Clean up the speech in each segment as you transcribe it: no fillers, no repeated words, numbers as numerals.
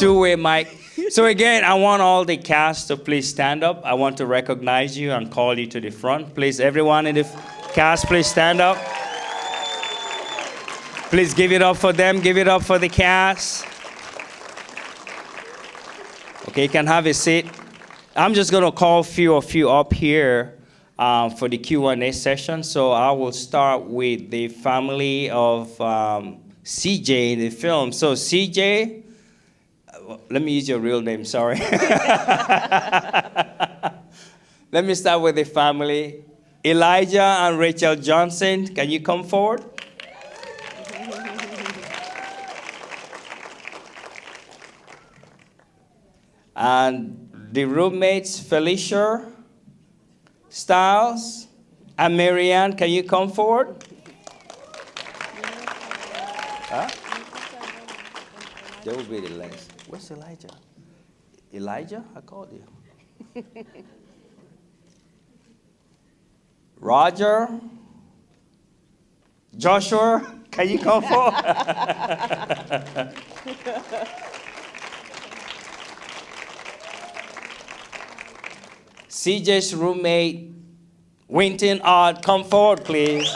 Two-way mic. So again, I want all the cast to please stand up. I want to recognize you and call you to the front. Please, everyone in the cast, please stand up. Please give it up for them. Give it up for the cast. Okay, you can have a seat. I'm just going to call a few of you up here for the Q&A session. So I will start with the family of CJ in the film. So CJ, let me use your real name, sorry. Let me start with the family. Elijah and Rachel Johnson, can you come forward? And the roommates, Felicia Styles and Marianne, can you come forward? Huh? They will be the last. Where's Elijah? Elijah? I called you. Roger? Joshua, can you come forward? CJ's roommate, Winton Odd, come forward, please.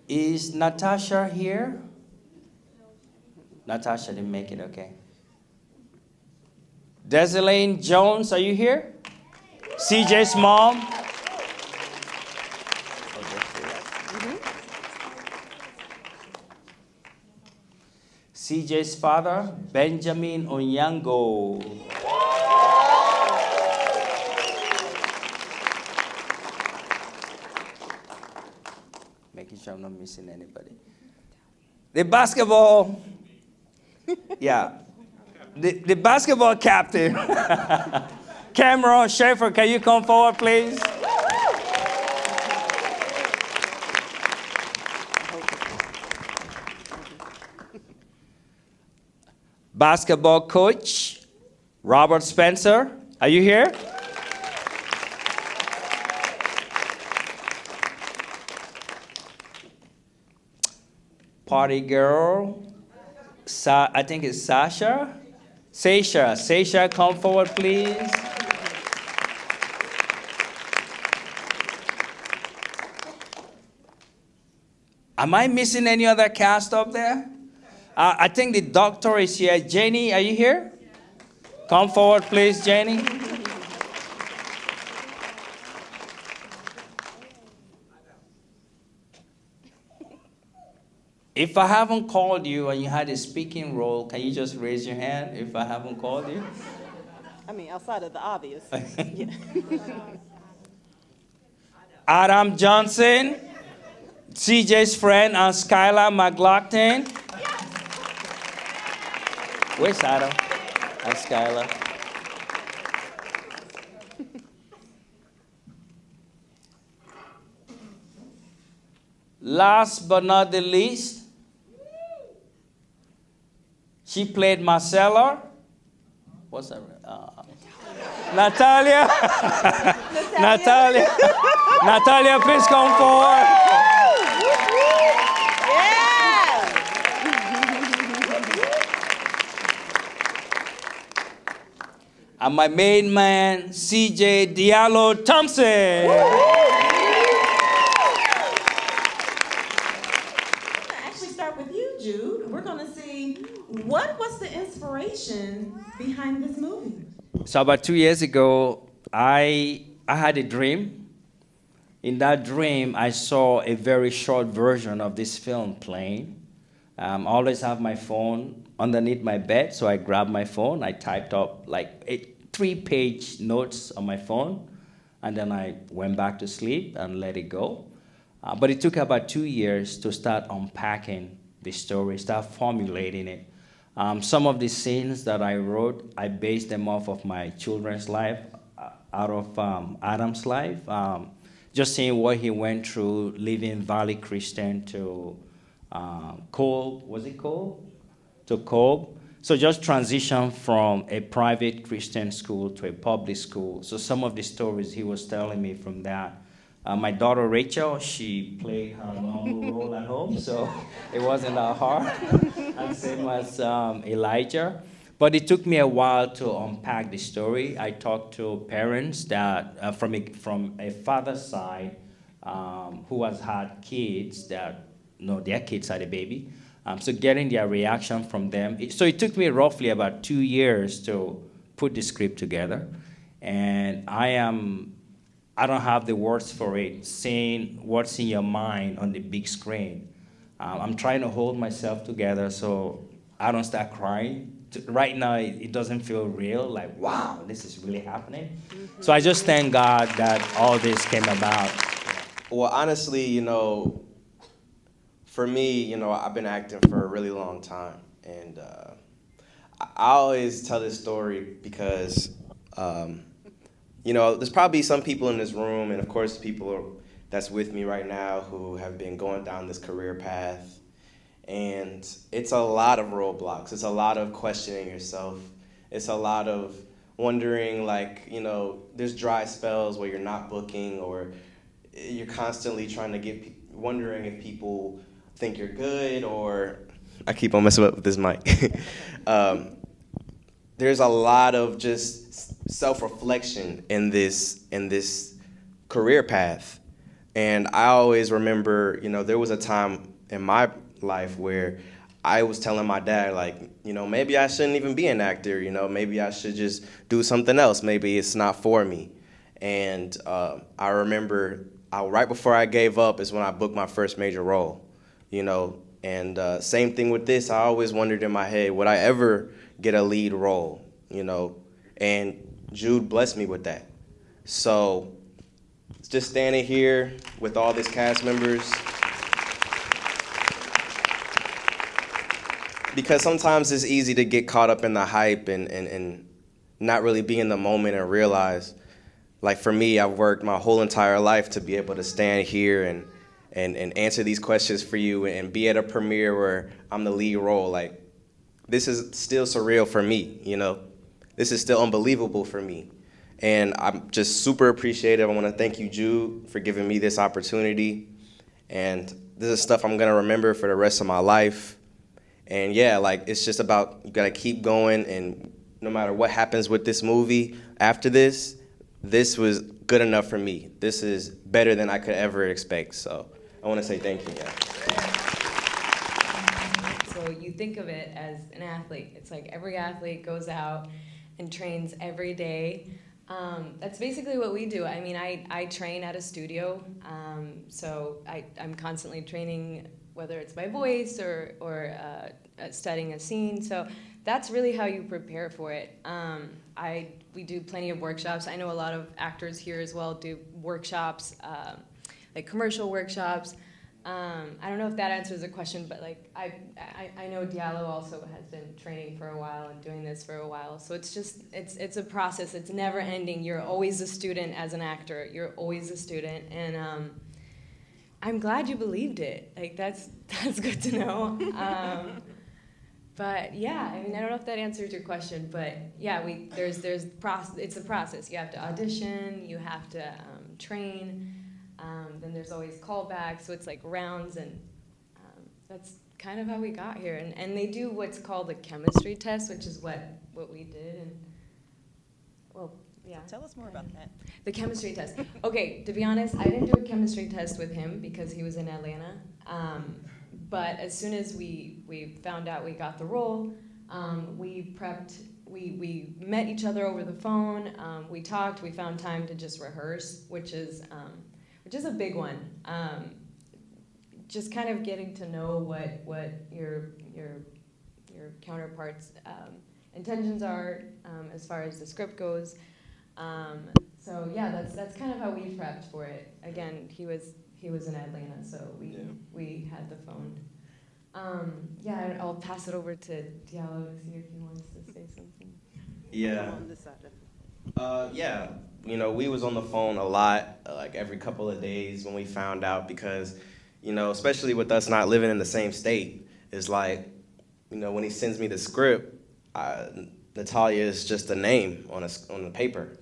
Is Natasha here? Natasha didn't make it, okay. Desalane Jones, are you here? CJ's mom? CJ's father, Benjamin Onyango. Making sure I'm not missing anybody. The basketball, yeah. The basketball captain, Cameron Schaefer, can you come forward, please? Basketball coach, Robert Spencer, are you here? Party girl, I think it's Sasha. Sasha, come forward, please. Am I missing any other cast up there? I think the doctor is here. Jenny, are you here? Come forward, please, Jenny. If I haven't called you and you had a speaking role, can you just raise your hand if I haven't called you? I mean, outside of the obvious. Yeah. Adam Johnson, CJ's friend, and Skylar McLaughlin. Where's Adam and Skylar? Last but not the least, she played Marcella. What's that? Natalia. Natalia, please come forward. And my main man, CJ Diallo Thompson. Actually start with you, Jude. We're going to see what was the inspiration behind this movie. So about 2 years ago, I had a dream. In that dream, I saw a very short version of this film playing. I always have my phone underneath my bed, so I grabbed my phone. I typed up like 3-page notes on my phone, and then I went back to sleep and let it go. But it took about 2 years to start unpacking the story, start formulating it. Some of the scenes that I wrote, I based them off of my children's life, out of Adam's life. Just seeing what he went through, leaving Valley Christian to Kolb, was it Kolb? To Kolb. So just transition from a private Christian school to a public school. So some of the stories he was telling me from that My daughter Rachel, she played her normal role at home, so it wasn't that hard. And same as Elijah. But it took me a while to unpack the story. I talked to parents that from a father's side who has had kids that know their kids had a baby. So getting their reaction from them. So it took me roughly about 2 years to put the script together. And I don't have the words for it, saying what's in your mind on the big screen. I'm trying to hold myself together so I don't start crying. Right now, it doesn't feel real, like, wow, this is really happening. So I just thank God that all this came about. Well, honestly, for me, I've been acting for a really long time, and I always tell this story because, there's probably some people in this room, and of course, that's with me right now who have been going down this career path, and it's a lot of roadblocks. It's a lot of questioning yourself. It's a lot of wondering, there's dry spells where you're not booking, or you're constantly trying to wondering if people think you're good, or I keep on messing up with this mic. There's a lot of just self-reflection in this career path. And I always remember, there was a time in my life where I was telling my dad, maybe I shouldn't even be an actor, maybe I should just do something else. Maybe it's not for me. And I remember right before I gave up is when I booked my first major role, and same thing with this. I always wondered in my head, would I ever get a lead role, and Jude blessed me with that. So just standing here with all these cast members, because sometimes it's easy to get caught up in the hype and not really be in the moment and realize, for me, I've worked my whole entire life to be able to stand here and answer these questions for you and be at a premiere where I'm the lead role. This is still surreal for me, This is still unbelievable for me. And I'm just super appreciative. I want to thank you, Jude, for giving me this opportunity. And this is stuff I'm going to remember for the rest of my life. And yeah, it's just about, you got to keep going. And no matter what happens with this movie after this was good enough for me. This is better than I could ever expect. So I want to say thank you. Yeah. So you think of it as an athlete. It's like every athlete goes out and trains every day. That's basically what we do. I mean, I train at a studio, so I'm constantly training, whether it's my voice or studying a scene. So that's really how you prepare for it. We do plenty of workshops. I know a lot of actors here as well do workshops, like commercial workshops. I don't know if that answers the question, but I know Diallo also has been training for a while and doing this for a while. So it's a process. It's never ending. You're always a student as an actor. You're always a student, and I'm glad you believed it. That's good to know. But yeah, I mean, I don't know if that answers your question, but yeah, there's process. It's a process. You have to audition. You have to train. Then there's always callbacks, so it's like rounds, and that's kind of how we got here. And they do what's called a chemistry test, which is what we did. And well, yeah. Tell us more about that. The chemistry test. Okay, to be honest, I didn't do a chemistry test with him because he was in Atlanta. But as soon as we found out we got the role, we prepped. We met each other over the phone. We talked. We found time to just rehearse, which is a big one. Just kind of getting to know what your counterparts' intentions are as far as the script goes. So yeah, that's kind of how we prepped for it. Again, he was in Atlanta, so we had the phone. Yeah, I'll pass it over to Diallo to see if he wants to say something. Yeah. On this side. Yeah. We was on the phone a lot, every couple of days when we found out, because, especially with us not living in the same state, it's when he sends me the script, Natalia is just a name on the paper,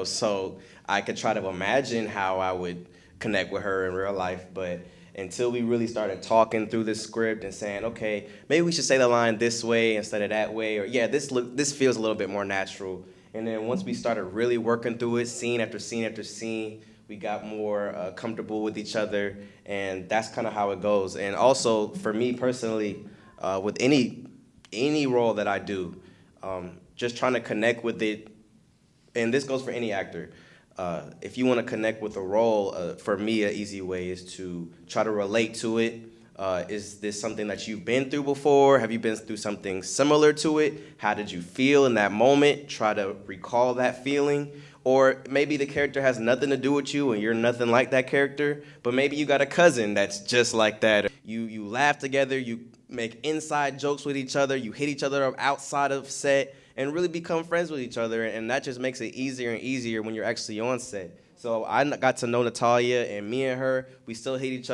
so I could try to imagine how I would connect with her in real life, but until we really started talking through the script and saying, okay, maybe we should say the line this way instead of that way, or yeah, this feels a little bit more natural. And then once we started really working through it, scene after scene after scene, we got more comfortable with each other, and that's kind of how it goes. And also, for me personally, with any role that I do, just trying to connect with it, and this goes for any actor. If you want to connect with a role, for me, an easy way is to try to relate to it. Is this something that you've been through before? Have you been through something similar to it? How did you feel in that moment? Try to recall that feeling. Or maybe the character has nothing to do with you and you're nothing like that character, but maybe you got a cousin that's just like that. You laugh together, you make inside jokes with each other, you hit each other up outside of set, and really become friends with each other, and that just makes it easier and easier when you're actually on set. So I got to know Natalia, and me and her, we still hit each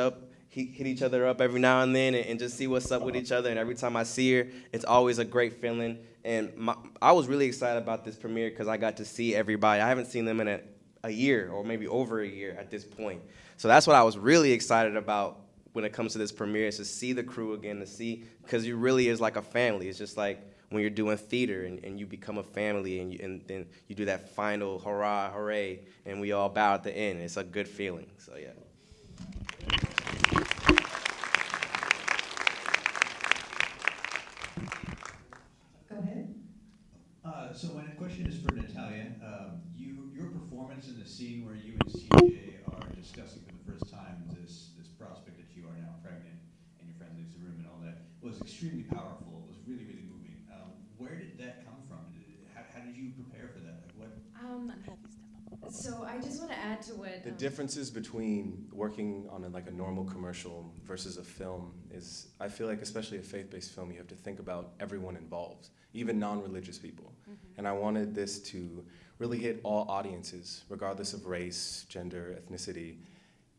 other up every now and then and just see what's up with each other, and every time I see her, it's always a great feeling. And I was really excited about this premiere because I got to see everybody. I haven't seen them in a year or maybe over a year at this point. So that's what I was really excited about when it comes to this premiere, is to see the crew again, to see, because it really is like a family. It's just like when you're doing theater and you become a family, and then you do that final hurrah, hooray, and we all bow at the end. It's a good feeling, so yeah. Go ahead. So my question is for Natalia. Your performance in the scene where you and CJ are discussing for the first time this prospect that you are now pregnant and your friend leaves the room and all that was extremely powerful. It was really, really moving. Where did that come from? How did you prepare for that? Like what? So I just want to add to what The differences between working on a normal commercial versus a film is, I feel like, especially a faith-based film, you have to think about everyone involved, even non-religious people. And I wanted this to really hit all audiences, regardless of race, gender, ethnicity.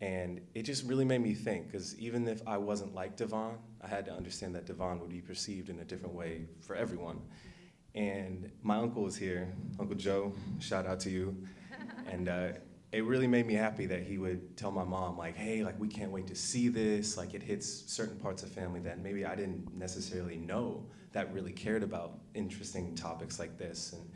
And it just really made me think, because even if I wasn't like Devon, I had to understand that Devon would be perceived in a different way for everyone. And my uncle is here, Uncle Joe, shout out to you. And it really made me happy that he would tell my mom, like, hey, like, we can't wait to see this. Like, it hits certain parts of family that maybe I didn't necessarily know that really cared about interesting topics like this. And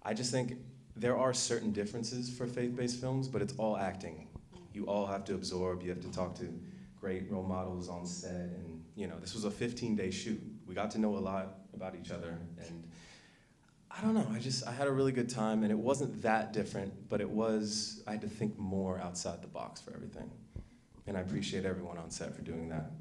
I just think there are certain differences for faith-based films, but it's all acting. You all have to absorb, you have to talk to great role models on set, and this was a 15-day shoot. We got to know a lot about each other, and I don't know, I had a really good time, and it wasn't that different, but I had to think more outside the box for everything. And I appreciate everyone on set for doing that.